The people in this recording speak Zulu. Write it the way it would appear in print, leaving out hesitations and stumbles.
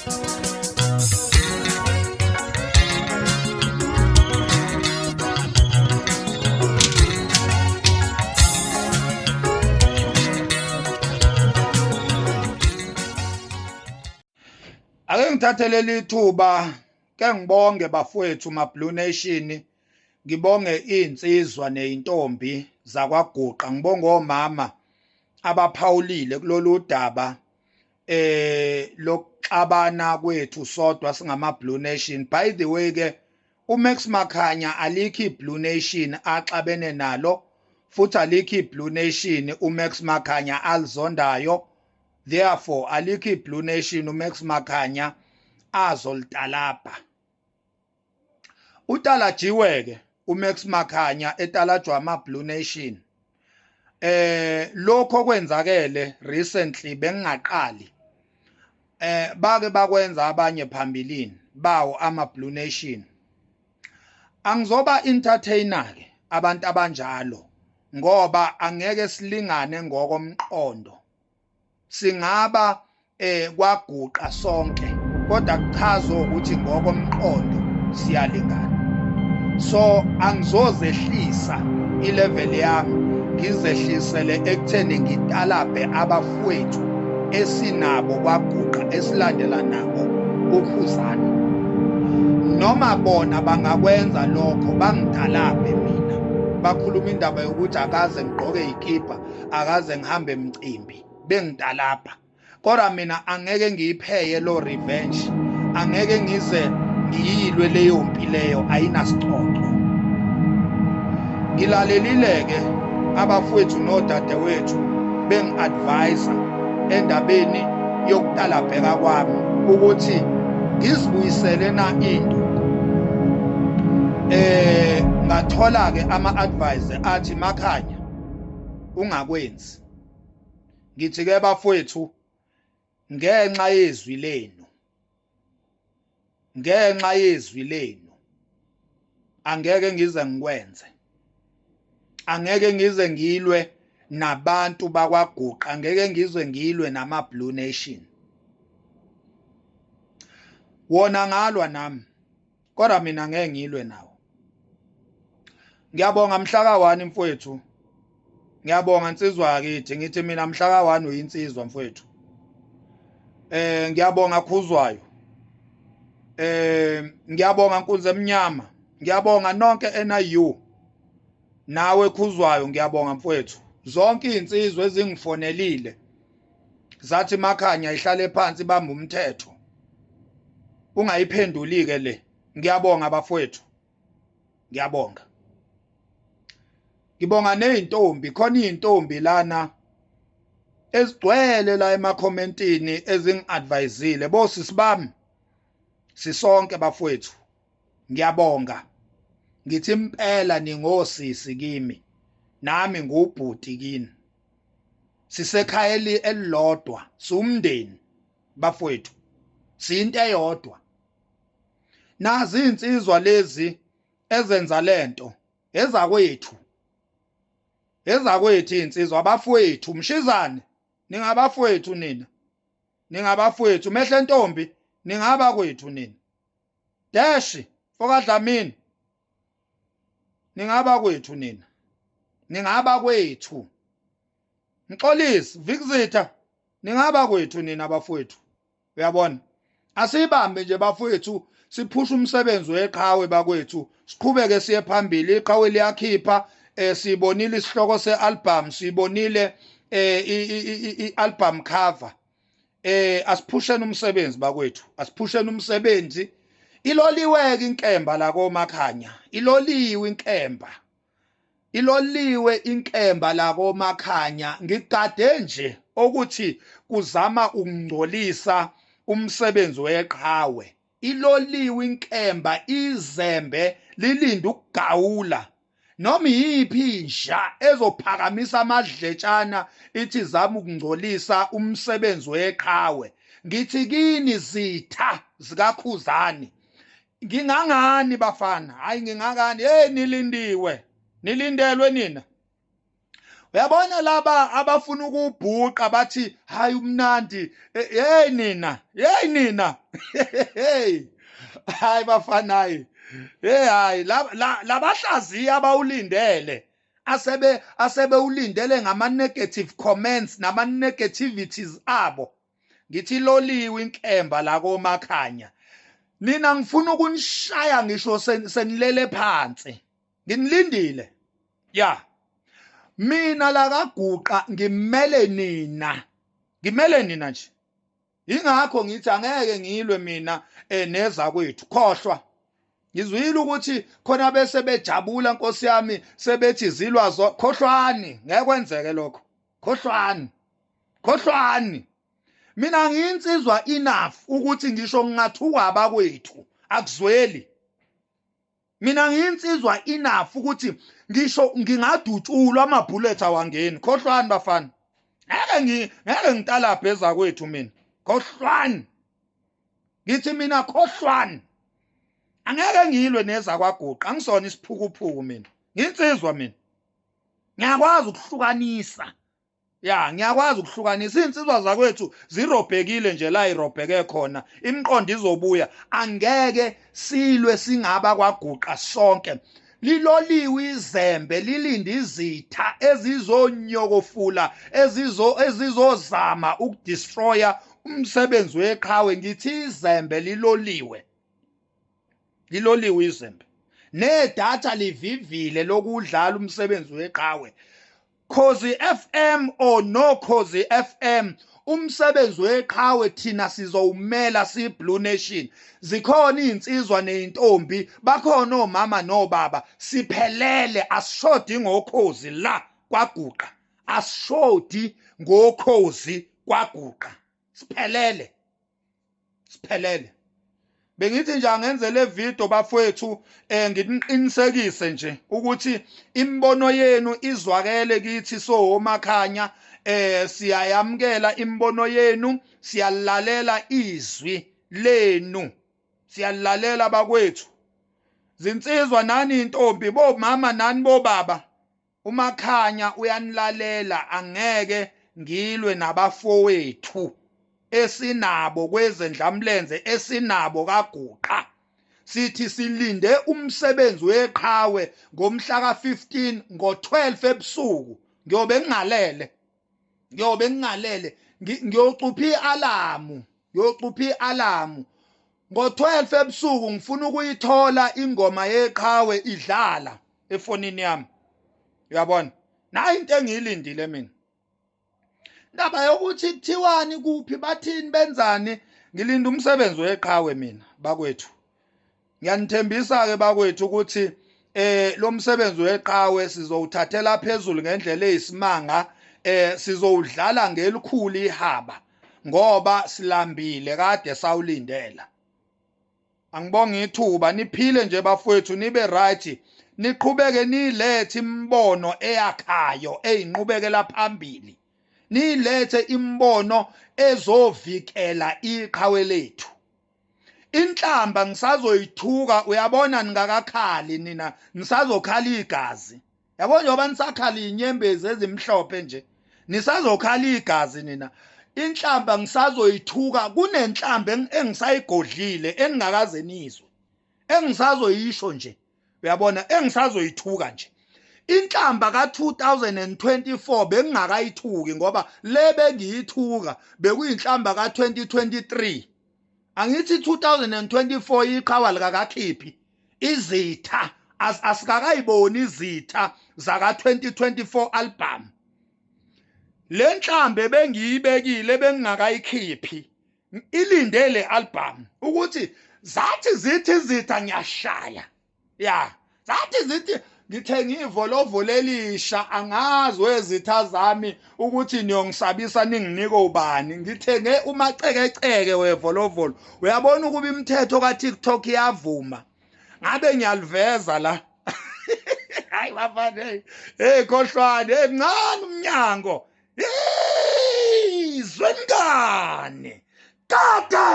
Ake ngithathelele ithuba ke ngibonge bafowethu ma Blue Nation, ngibonge insizwa nezintombi zakwaGuqa, ngibonge omama abaphawulile kulolu daba lokuxabana kwethu sodwa singama Blue Nation. By the way ke uMax Makhanya alikho iBlue Nation axabene nalo, futhi alikho iBlue Nation uMax Makhanya alizondayo. Therefore alikho iBlue Nation uMax Makhanya azolitalapha. Utalajiwe ke uMax Makhanya etalajwa ama Blue Nation. Lokho kwenzakele recently bengaqali. Bake bakwenza abanye phambilini bawo ama Blue Nation. Angizoba entertainer ke abantu abanjalo ngoba angeke silingane ngokomqondo. Singaba kwaGuqa sonke kodwa kuchaza ukuthi ngokomqondo siyalingana. So angizozehlisa ilevel yami ngizehlisele ekutheni ngitalaphe abafowethu esinabo kwaGuqa esilandela nabo ukhuzana. Noma bona bangakwenza lokho bangitalaphe mina, bakhuluma indaba yokuthi akaze ngigqoke ikipa, akaze ngihambe emcimbi, bengitalapha. Kodwa mina angeke ngiyipheye lo revenge, angeke ngize ngiyilwe leyo mpi leyo, ayinasicoco. Ngilalelile ke abafowethu nodadewethu bengi-advise endabeni yokutalabheka kwami ukuthi ngizibuyisele na into. Ngathola ke ama-advice athi Makhanya ungakwenzi. Ngithi ke bafowethu ngenxa yezwi lenu angeke ngize ngikwenze, angeke ngize ngilwe nabantu bakwaGuqa, angeke ngize ngilwe nama Blue Nation. Wona ngalwa nami kodwa mina ngeke ngilwe nawo. Ngiyabonga mhla ka1 mfowethu, ngiyabonga insizwa yakithi, ngithi mina mhla ka1 uyinsizwa mfowethu. Ngiyabonga Khuzwayo, ngiyabonga Nkunzi Emnyama, ngiyabonga nonke NIU, nawe Khuzwayo ngiyabonga mfowethu. Zonke insizwe ezingifonelile zathi Makhanya ihlale phansi bamba umthetho, ungayiphendulike le. Ngiyabonga bafowethu, ngiyabonga. Ngibonga nezintombi, khona izintombi lana ezigcwele la ema-commentini ezingi-advisile, bosisi bami sisonke bafowethu, ngiyabonga. Ngithi impela ningosisi kimi, nami ngubhuti kini, sisekhaya elilodwa, siwumndeni bafowethu, siyinto eyodwa. Nazi insizwa lezi ezenza lento ezakwethu, insizwa abafowethu. Mshizane ningabafowethu nina, ningabafowethu. Mehle ntombi ningaba kwethu nina. Deshi Fokadlamini ningaba kwethu nina, ningaba kwethu. Mxolisi Vikzitha ningaba kwethu nina bafowethu. Uyabona, asibambe nje bafowethu, siphusha umsebenzi weqhawe bakwethu, siqhubeke siye phambili. Iqhawe liyakhipha, sibonile isihloko sealbum, sibonile ialbum cover. Asiphusheni umsebenzi bakwethu, asiphusheni umsebenzi. Iloliweke inkemba la koMakhanya, iloliwe inkemba la koMakhanya. Ngigade nje ukuthi kuzama ukungcolisa umsebenzi weqhawe. Iloliwe inkemba, izembe lilinda ukugawula. Noma yiphi inja ezophakamisa amadletshana ithi zama ukungcolisa umsebenzi weqhawe. Ngithi kini zitha zikaKhuzani, ngingangani bafana? Hayi ngingangani? Nilindiwe, nilindelwe nina. uyabona laba abafuna ukubhuqa bathi hayi umnandi hey nina hey hayi bafanayo hayi labahlaziya abawulindele asebe ulindele ngama negative comments nama negativities abo ngithi loliwe inkemba la koMakhanya nina ngifuna ukunishaya ngisho senilele phansi nginilindile ya mina la kaGuqa ngimele nina nje ingakho ngithi angeke ngilwe mina neza kwethu khohlwa ngizwile ukuthi khona bese bejabula Nkosi yami sebethi zilwa khohlwani ngeke kwenzeke lokho khohlwani mina ngiyinsizwa enough ukuthi ngisho ngingathuka abakwethu akuzweli mina ngiyinsizwa enough ukuthi ngisho ngingadutshulwa amabullet awangeni khohlwani bafana ngeke ngitala pheza kwethu mina khohlwani ngithi mina khohlwani angeke ngilwe neza kwaGuqa angisona isiphukuphuku mina nginsizwa mina ngiyakwazi ukuhlukanisa ngiyakwazi ukuhlukanisa insizwa zakwethu zirobhekile nje la irobheke khona imiqondo izobuya angeke silwe singaba kwaGuqa sonke liloliwe izembe lilinde izitha ezizonyokofula ezizozama ukudestroya umsebenzi weqhawe ngithi izembe liloliwe izembe nedatha livivile lokudlala umsebenzi weqhawe Khosi FM or no Khosi FM umsebenzi weqhawe thina sizowumela siBlue Nation zikhona insizwa nezintombi bakhona omama nobaba siphelele asishodi ngokhozi la kwaGuqa asishodi ngokhozi kwaGuqa siphelele bengithi nje angenze le video bafowethu nginiqinisekise nje ukuthi imbono yenu izwakele kithi soOmakhanya siyayamkela imbono yenu siyalalela izwi lenu siyalalela bakwethu zinsizwa nani intombi bomama nani bobaba uMakhanya uyanilalela angeke ngilwe nabafowethu esinabo kwezendlamlenze esinabo kaGuqa sithi silinde umsebenzi weqhawe ngomhla ka15 ngo12 ebusuku ngiyobe ngingalele ngiyocupha ialamu ngo12 ebusuku ngifuna ukuyithola ingoma yeqhawe idlala efonini yami uyabona nayi into engiyilindile mina ndaba yokuthi kuthiwani kuphi bathini benzani ngilinda umsebenzi weqhawe mina bakwethu ngiyanithembisa ke bakwethu ukuthi lo msebenzi weqhawe sizowuthathela phezulu ngendlela eyisimanga sizowudlala ngelikhulu ihaba ngoba silambile kade sawulindela angibonga ithuba niphile nje bafowethu nibe right niqhubeke nilethe imbono eyakhayo eyinqubekela phambili nilethe imbono ezovikela iqhawe lethu inhlamba ngisazoyithuka uyabona ningakakhali nina nisazokhala igazi yabona njoba nisakhala inyembezi ezimhlophe nje nisazokhala igazi nina inhlamba ngisazoyithuka kunenhlamba engisayigodlile eningakaze nizwe engisazoyisho nje uyabona engisazoyithuka nje inhlamba ka2024 bengingakayithuki ngoba lebe ngiyithuka bekuyinhlamba ka2023 angithi 2024 iqhawa likaKhiphi izitha asikakayiboni izitha zaka 2024 album le nhlambe bengiyibekile bengingakayikhiphi ilinde le album ukuthi zithi izitha ngiyashaya zathi zithi ngithenga ivolovo lelisha angazi wezitha zami ukuthi niyongisabisa ninginike ubani ngithenge umacekeceke wevolovolo uyabona ukuba imithetho kaTikTok iyavuma ngabe ngiyaliveza la hayi bafane khohlwane mncane umnyango zwenkane kade